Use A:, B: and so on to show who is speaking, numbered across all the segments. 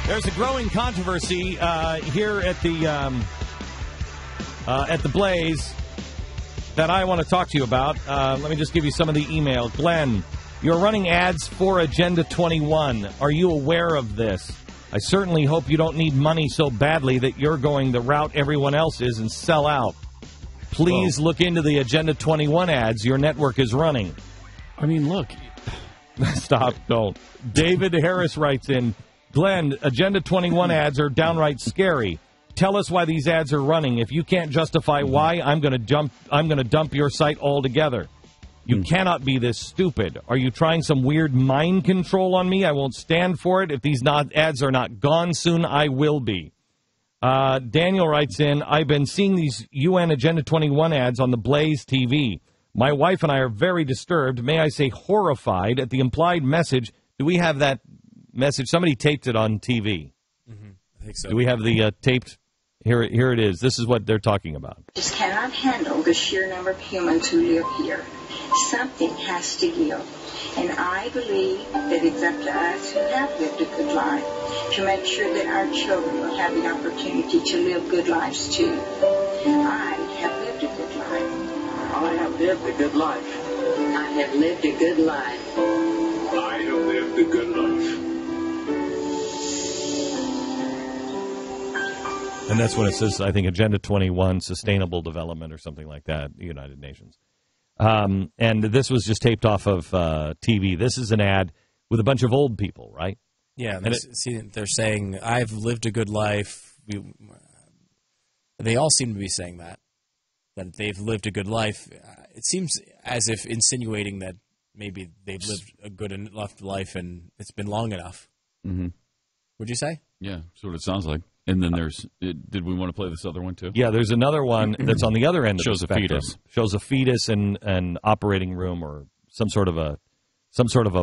A: There's a growing controversy here at the Blaze that I want to talk to you about. Let me just give you some of the email. Glenn, you're running ads for Agenda 21. Are you aware of this? I certainly hope you don't need money so badly that you're going the route everyone else is and sell out. Please look into the Agenda 21 ads your network is running.
B: I mean, look.
A: Stop, don't. David Harris writes in, Glenn, Agenda 21 ads are downright scary. Tell us why these ads are running. If you can't justify why, I'm going to dump your site altogether. You cannot be this stupid. Are you trying some weird mind control on me? I won't stand for it. If these ads are not gone soon, I will be. Daniel writes in, I've been seeing these UN Agenda 21 ads on the Blaze TV. My wife and I are very disturbed, may I say horrified, at the implied message. Do we have that message? Somebody taped it on TV.
B: I think so.
A: Do we have the taped? Here it is. This is what they're talking about.
C: Just cannot handle the sheer number of humans who live here. Something has to give. And I believe that it's up to us who have lived a good life to make sure that our children will have the opportunity to live good lives too. I have lived a good life.
D: I have lived a good life.
C: I have lived a good life.
D: I have lived a good life.
A: And that's when it says, I think, Agenda 21, Sustainable Development or something like that, United Nations. And this was just taped off of TV. This is an ad with a bunch of old people, right?
B: Yeah, and they're saying, I've lived a good life. They all seem to be saying that they've lived a good life. It seems as if insinuating that maybe they've lived a good enough life and it's been long enough.
E: Mm-hmm.
B: Would you say?
E: Yeah, sort of sounds like. And then did we want to play this other one too?
A: Yeah, there's another one that's on the other end of
E: Shows
A: the spectrum.
E: a fetus.
A: Shows a fetus in an operating room or some sort of a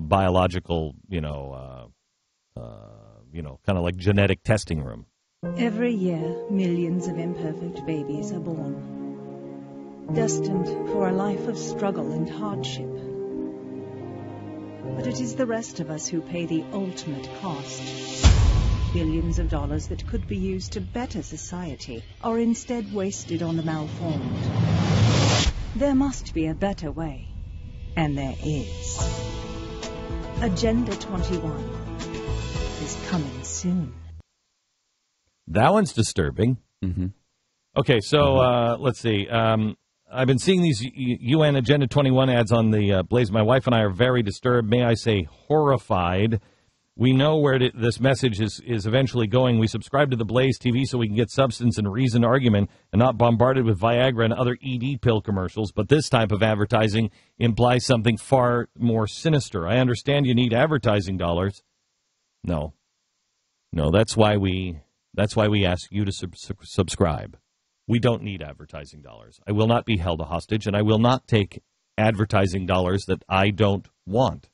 A: biological, kind of like genetic testing room.
F: Every year, millions of imperfect babies are born, destined for a life of struggle and hardship. But it is the rest of us who pay the ultimate cost. Billions of dollars that could be used to better society are instead wasted on the malformed. There must be a better way, and there is. Agenda 21 is coming soon.
A: That one's disturbing.
E: Mm-hmm.
A: Okay, so let's see. I've been seeing these UN Agenda 21 ads on the Blaze. My wife and I are very disturbed, may I say horrified. We know where this message is eventually going. We subscribe to the Blaze TV so we can get substance and reasoned argument and not bombarded with Viagra and other ED pill commercials. But this type of advertising implies something far more sinister. I understand you need advertising dollars. No, that's why we ask you to subscribe. We don't need advertising dollars. I will not be held hostage, and I will not take advertising dollars that I don't want.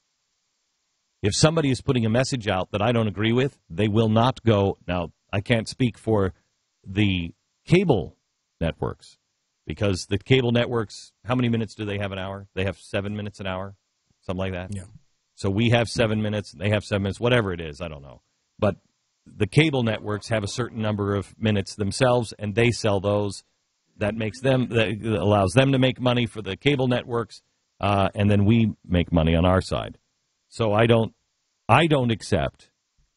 A: If somebody is putting a message out that I don't agree with, they will not go. Now, I can't speak for the cable networks because the cable networks, how many minutes do they have an hour? They have 7 minutes an hour, something like that?
B: Yeah.
A: So we have 7 minutes, they have 7 minutes, whatever it is, I don't know. But the cable networks have a certain number of minutes themselves, and they sell those. That allows them to make money for the cable networks, and then we make money on our side. So I don't accept.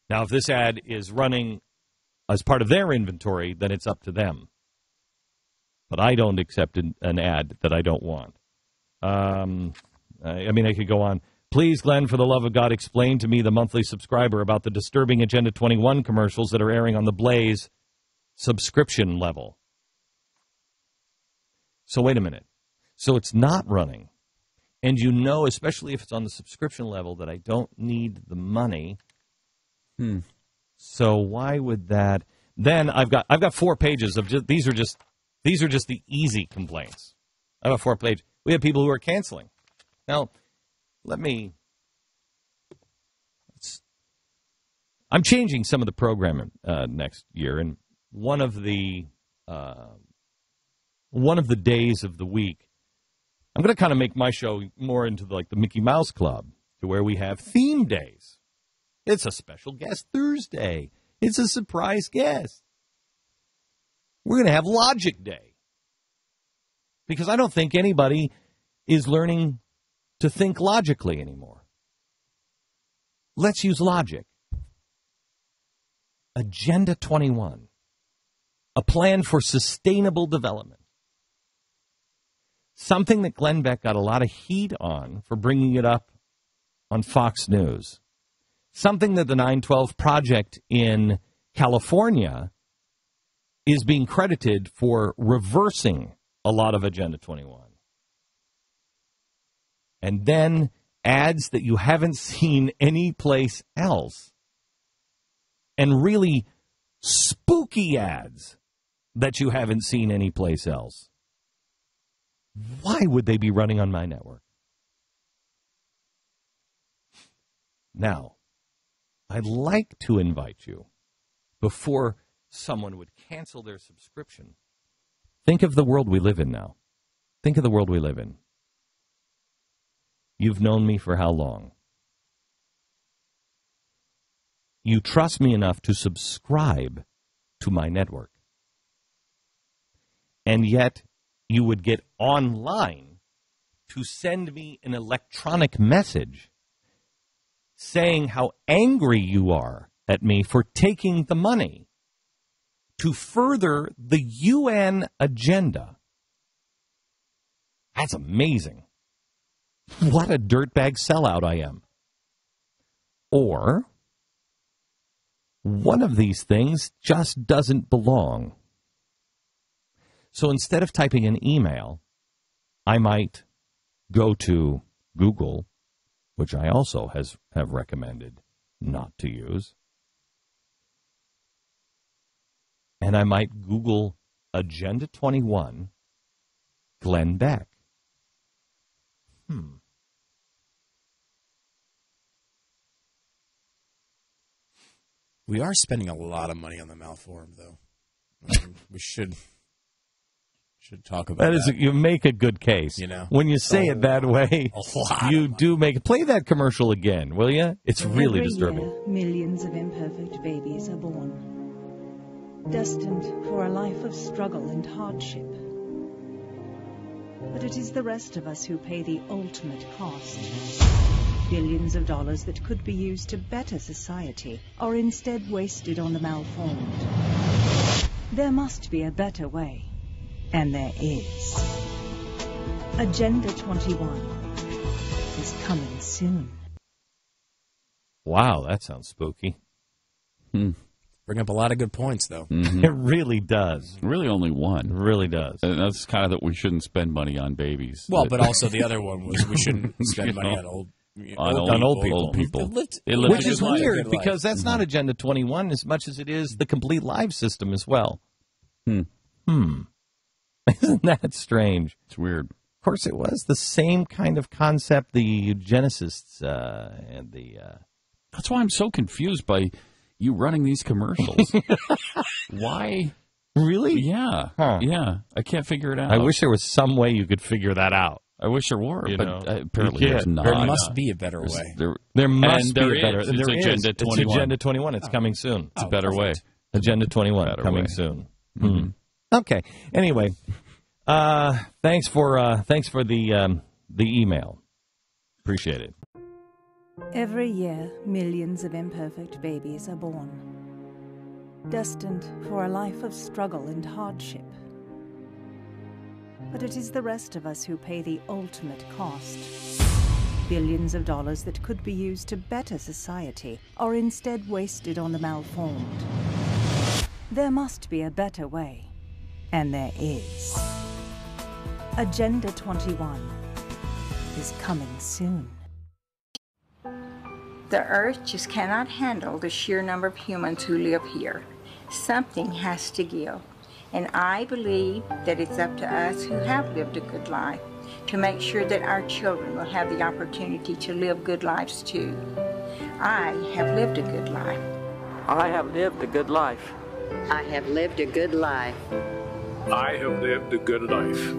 A: Now, if this ad is running as part of their inventory, then it's up to them. But I don't accept an ad that I don't want. I could go on. Please, Glenn, for the love of God, explain to me, the monthly subscriber, about the disturbing Agenda 21 commercials that are airing on the Blaze subscription level. So wait a minute. So it's not running. And you know, especially if it's on the subscription level, that I don't need the money. So why would that? Then I've got 4 pages of these are just the easy complaints. I have a 4-page. We have people who are canceling. Now, I'm changing some of the programming next year, and one of the days of the week, I'm going to kind of make my show more into the Mickey Mouse Club, to where we have theme days. It's a special guest Thursday. It's a surprise guest. We're going to have Logic Day. Because I don't think anybody is learning to think logically anymore. Let's use logic. Agenda 21. A plan for sustainable development. Something that Glenn Beck got a lot of heat on for bringing it up on Fox News. Something that the 912 Project in California is being credited for reversing a lot of Agenda 21. And then ads that you haven't seen anyplace else. And really spooky ads that you haven't seen anyplace else. Why would they be running on my network? Now, I'd like to invite you, before someone would cancel their subscription, think of the world we live in now. Think of the world we live in. You've known me for how long? You trust me enough to subscribe to my network. And yet, you would get online to send me an electronic message saying how angry you are at me for taking the money to further the UN agenda. That's amazing. What a dirtbag sellout I am. Or one of these things just doesn't belong. So instead of typing an email, I might go to Google, which I also have recommended not to use, and I might Google Agenda 21, Glenn Beck.
B: We are spending a lot of money on the Malforum, though. I mean, we should talk about that.
A: You make a good case.
B: You know,
A: when you say it that way, you do make. Play that commercial again, will you? It's really disturbing.
F: Every year, millions of imperfect babies are born, destined for a life of struggle and hardship. But it is the rest of us who pay the ultimate cost. Billions of dollars that could be used to better society are instead wasted on the malformed. There must be a better way, and there is. Agenda 21 is coming soon.
A: Wow, that sounds spooky.
B: Bring up a lot of good points, though.
E: Mm-hmm.
A: It really does.
E: Really only one.
A: It really does.
E: And that's kind of that we shouldn't spend money on babies.
B: Well, but also the other one was we shouldn't spend money on old people.
A: Which
B: Which
A: is weird, because that's not Agenda 21 as much as it is the complete life system as well. Isn't that strange?
E: It's weird.
A: Of course, it was the same kind of concept the eugenicists and the...
E: That's why I'm so confused by you running these commercials. Why?
A: Really?
E: Yeah.
A: Huh.
E: Yeah. I can't figure it out.
A: I wish there was some way you could figure that out.
E: I wish there were,
A: You
E: but
A: know,
E: apparently
A: you
E: there's
A: can't.
E: not.
B: There must be a better way.
A: There must be
E: there
A: a better...
E: is.
A: There
E: It's
A: is.
E: Agenda 21.
A: It's Agenda 21. It's coming soon.
E: It's a better way.
A: Agenda 21
E: Better
A: coming
E: way.
A: soon.
E: Mm-hmm.
A: Okay. Anyway, thanks for the email. Appreciate it.
F: Every year, millions of imperfect babies are born, destined for a life of struggle and hardship. But it is the rest of us who pay the ultimate cost. Billions of dollars that could be used to better society are instead wasted on the malformed. There must be a better way, and there is. Agenda 21 is coming soon.
C: The earth just cannot handle the sheer number of humans who live here. Something has to give. And I believe that it's up to us who have lived a good life to make sure that our children will have the opportunity to live good lives too. I have lived a good life.
G: I have lived a good life.
H: I have lived a good life.
D: I have lived a good life.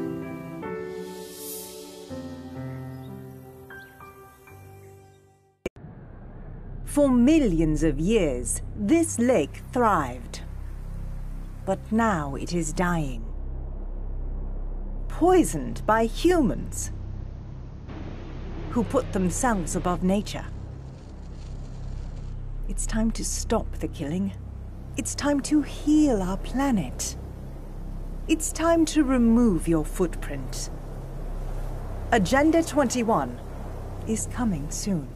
I: For millions of years, this lake thrived. But now it is dying. Poisoned by humans who put themselves above nature. It's time to stop the killing. It's time to heal our planet. It's time to remove your footprint. Agenda 21 is coming soon.